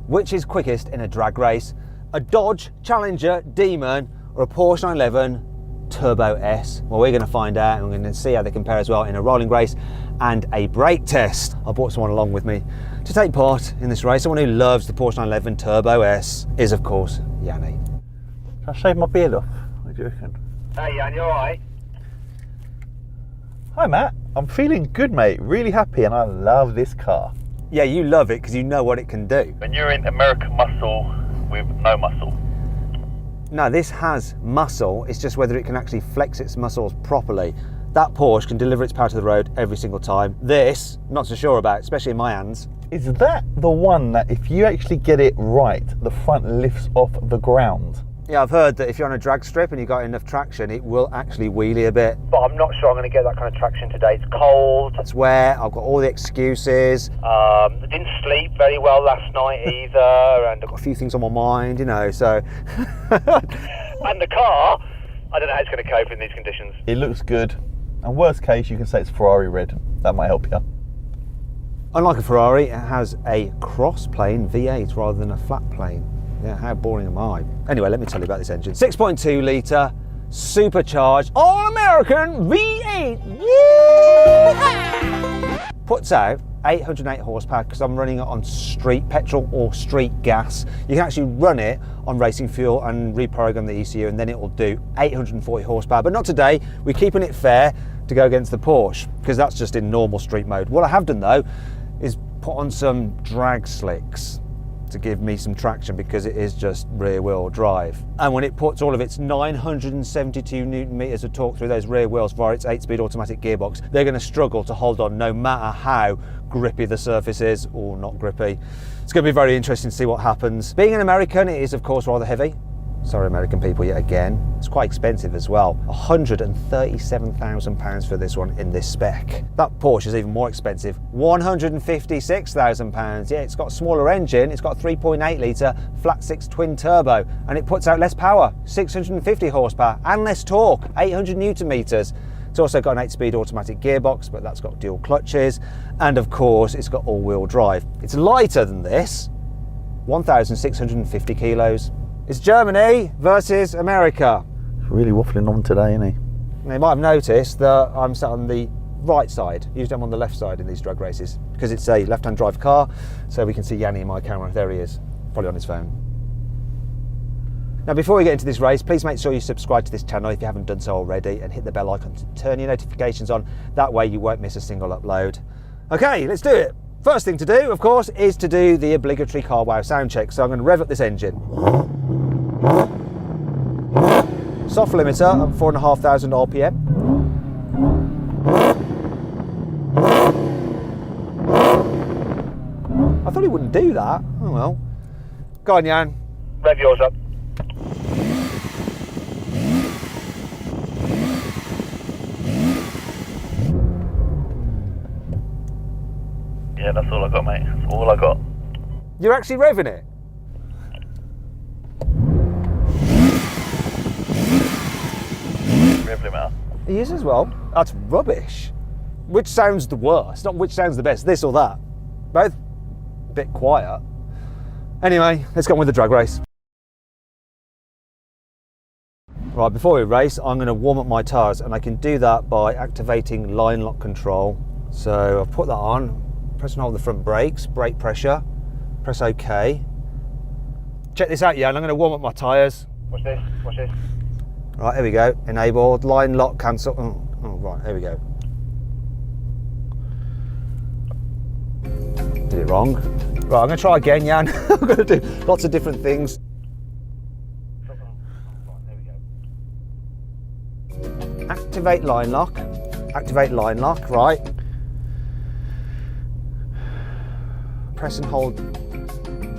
Which is quickest in a drag race? A Dodge Challenger Demon or a Porsche 911 Turbo S? Well, we're going to find out, and we're going to see how they compare as well in a rolling race and a brake test. I brought someone along with me to take part in this race. Someone who loves the Porsche 911 Turbo S is, of course, Yanni. Can I shave my beard off? What do you reckon? Hey Jan, you alright? Hi Matt, I'm feeling good mate, really happy, and I love this car. Yeah, you love it because you know what it can do. When you're in American muscle with no muscle. No, this has muscle, it's just whether it can actually flex its muscles properly. That Porsche can deliver its power to the road every single time. This, not so sure about, especially in my hands. Is that the one that if you actually get it right, the front lifts off the ground? Yeah, I've heard that if you're on a drag strip and you've got enough traction, it will actually wheelie a bit. But I'm not sure I'm going to get that kind of traction today. It's cold. It's wet, I've got all the excuses. I didn't sleep very well last night either, and I've got a few things on my mind, you know, so... and the car, I don't know how it's going to cope in these conditions. It looks good, and worst case you can say it's Ferrari red. That might help you. Unlike a Ferrari, it has a cross-plane V8 rather than a flat plane. Yeah, how boring am I? Anyway, let me tell you about this engine. 6.2 litre, supercharged, all-American V8. Yeah! Puts out 808 horsepower because I'm running it on street petrol or street gas. You can actually run it on racing fuel and reprogram the ECU, and then it will do 840 horsepower. But not today. We're keeping it fair to go against the Porsche because that's just in normal street mode. What I have done though is put on some drag slicks to give me some traction because it is just rear wheel drive. And when it puts all of its 972 Newton meters of torque through those rear wheels via its 8-speed automatic gearbox, they're going to struggle to hold on no matter how grippy the surface is, or not grippy. It's going to be very interesting to see what happens. Being an American, it is of course rather heavy. Sorry American people yet again. It's quite expensive as well. £137,000 for this one in this spec. That Porsche is even more expensive. £156,000. Yeah, it's got a smaller engine. It's got a 3.8 litre flat six twin turbo, and it puts out less power, 650 horsepower, and less torque, 800 Newton meters. It's also got an 8-speed automatic gearbox, but that's got dual clutches. And of course, it's got all-wheel drive. It's lighter than this, 1,650 kilos. It's Germany versus America. It's really waffling on today, isn't he? And you might have noticed that I'm sat on the right side. Usually I'm on the left side in these drag races because it's a left-hand drive car, so we can see Yanni in my camera. There he is, probably on his phone. Now, before we get into this race, please make sure you subscribe to this channel if you haven't done so already, and hit the bell icon to turn your notifications on. That way you won't miss a single upload. Okay, let's do it. First thing to do, of course, is to do the obligatory carwow sound check. So I'm going to rev up this engine. Soft limiter at 4,500 RPM. I thought he wouldn't do that. Oh well. Go on, Jan. Rev yours up. Yeah, that's all I got, mate. That's all I got. You're actually revving it? Rev limiter. He is as well. That's rubbish. Which sounds the worst? Not which sounds the best, this or that. Both a bit quiet. Anyway, let's go on with the drag race. Right, before we race, I'm going to warm up my tyres, and I can do that by activating line lock control. So I've put that on, press and hold the front brakes, brake pressure, press OK. Check this out, Jan, I'm going to warm up my tyres. Watch this, watch this. Right, here we go, enabled, line lock, cancel. Oh, right, here we go. Did it wrong. Right, I'm going to try again, Jan. I'm going to do lots of different things. Activate line lock, right. Press and hold,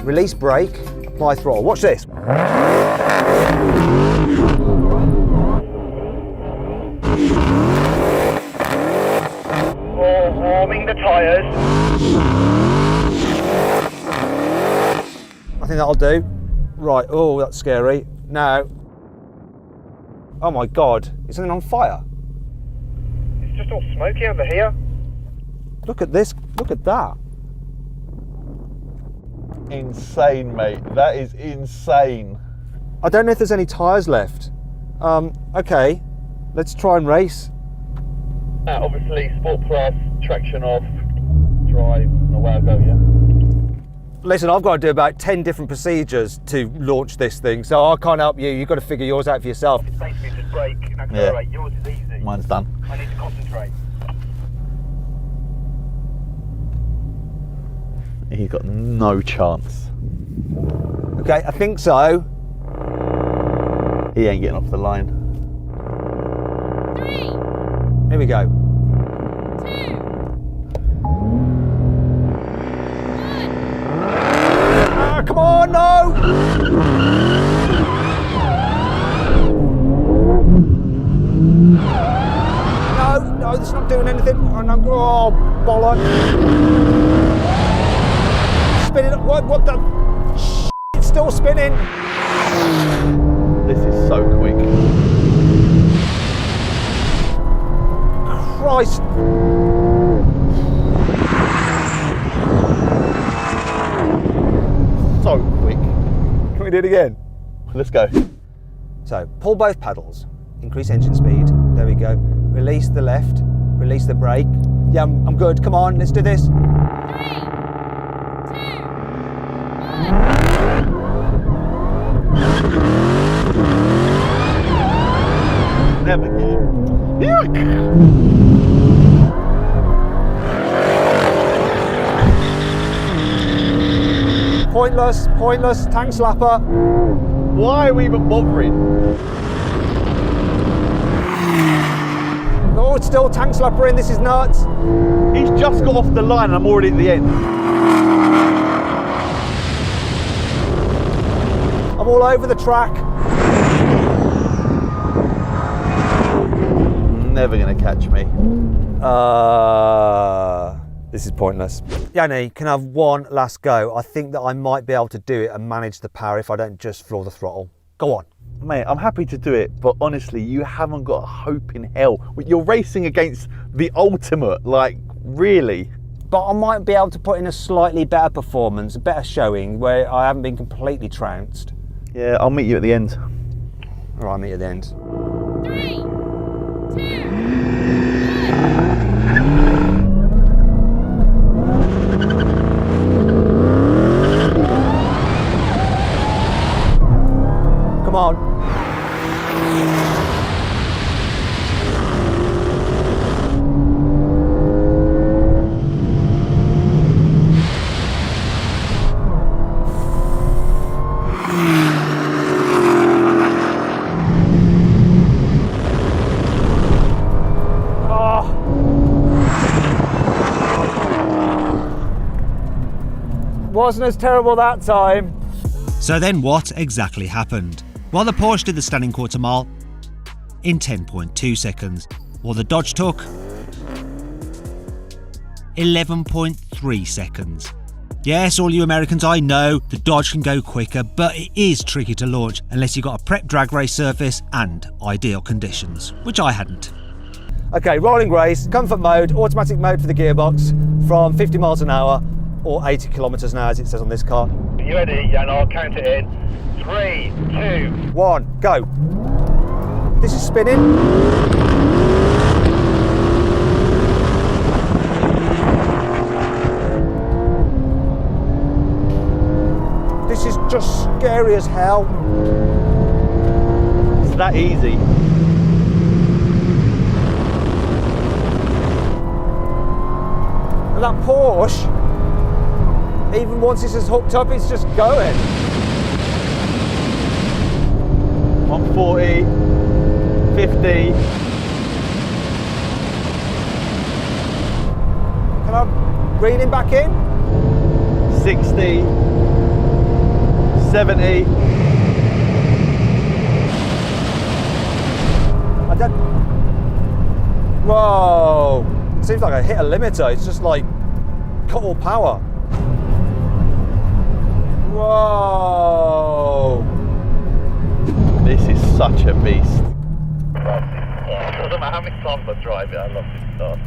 release brake, apply throttle. Watch this. Warming the tyres. I think that'll do. Right, oh, that's scary. Now, oh my God, is something on fire? It's just all smoky over here. Look at this, look at that. insane, mate. That is insane. I don't know if there's any tyres left. Okay, let's try and race. Obviously, Sport Plus, traction off, drive, and away I go, yeah? Listen, I've got to do about 10 different procedures to launch this thing, so I can't help you. You've got to figure yours out for yourself. It's basically just brake and accelerate. Yeah. Yours is easy. Mine's done. I need to concentrate. He's got no chance. Okay, I think so. He ain't getting off the line. 3, Here we go. 2, 1. Ah, come on, no! No, it's not doing anything. Oh, no. Oh, bollocks. Spinning. What the? It's still spinning. This is so quick. Christ. So quick. Can we do it again? Let's go. So, pull both paddles. Increase engine speed. There we go. Release the left. Release the brake. Yeah, I'm good. Come on, let's do this. 3, 2, 1. Never get. Yuck! Pointless, tank slapper. Why are we even bothering? Oh, it's still tank slapper in, this is nuts. He's just got off the line and I'm already at the end. I'm all over the track. Never gonna catch me. This is pointless. Yanni, can I have one last go? I think that I might be able to do it and manage the power if I don't just floor the throttle. Go on. Mate, I'm happy to do it, but honestly, you haven't got a hope in hell. You're racing against the ultimate, like, really. But I might be able to put in a slightly better performance, a better showing where I haven't been completely trounced. Yeah, I'll meet you at the end. All right, I'll meet you at the end. 3, 2, 1. Come on. Wasn't as terrible that time. So then what exactly happened? Well, the Porsche did the standing quarter mile in 10.2 seconds, while the Dodge took 11.3 seconds. Yes, all you Americans, I know the Dodge can go quicker, but it is tricky to launch unless you've got a prep drag race surface and ideal conditions, which I hadn't. Okay, rolling race, comfort mode, automatic mode for the gearbox from 50 miles an hour or 80 kilometers an hour as it says on this car. You ready? Yeah, and I'll count it in. 3, 2. 1, go. This is spinning. This is just scary as hell. It's that easy. And that Porsche, even once it's just hooked up, it's just going. 140, 50. Can I reel him back in? 60, 70. I don't. Whoa! It seems like I hit a limiter. It's just like cut all power. Whoa! This is such a beast. It doesn't matter how many times I drive it, I love this stuff.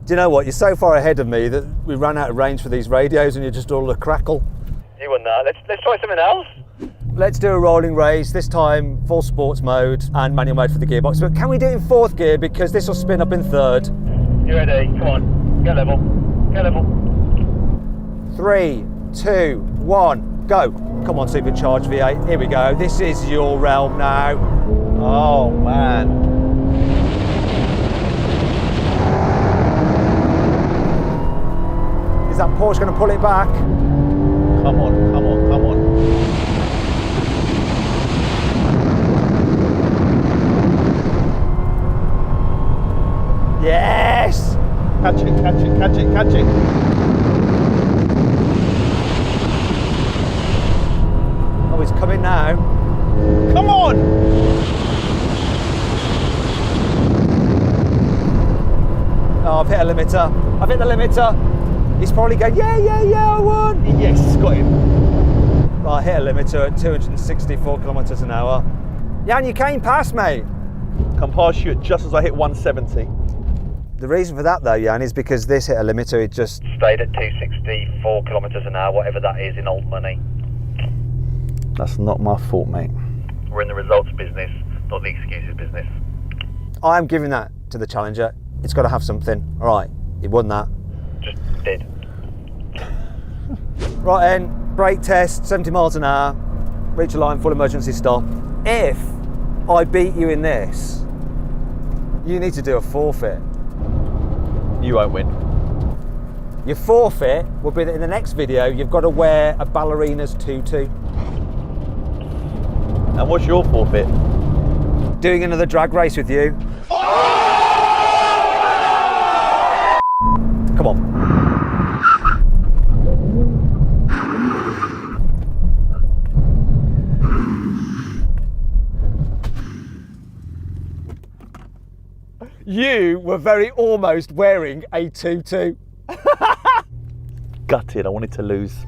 Do you know what? You're so far ahead of me that we ran out of range for these radios and you're just all a crackle. You won that. Let's try something else. Let's do a rolling race, this time full sports mode and manual mode for the gearbox. But can we do it in fourth gear because this will spin up in third? You ready? Come on. Get level. Get level. 3, 2, 1, go. Come on, supercharged V8. Here we go. This is your realm now. Oh man. Is that Porsche going to pull it back? Come on, come on, come on. Yes! Catch it, catch it, catch it, catch it. Oh, he's coming now. Come on! Oh, I've hit a limiter. I've hit the limiter. He's probably going, yeah, I won. Yes, got him. I hit a limiter at 264 kilometres an hour. Jan, you came past, mate. Come past you just as I hit 170. The reason for that, though, Jan, is because this hit a limiter. It just Stayed at 264 kilometres an hour, whatever that is in old money. That's not my fault, mate. We're in the results business, not the excuses business. I'm giving that to the challenger. It's got to have something. All right, he won that. Just did. Right then, brake test, 70 miles an hour, reach a line, full emergency stop. If I beat you in this, you need to do a forfeit. You won't win. Your forfeit will be that in the next video, you've got to wear a ballerina's tutu. And what's your forfeit? Doing another drag race with you. Come on. You were very almost wearing a tutu. Gutted, I wanted to lose.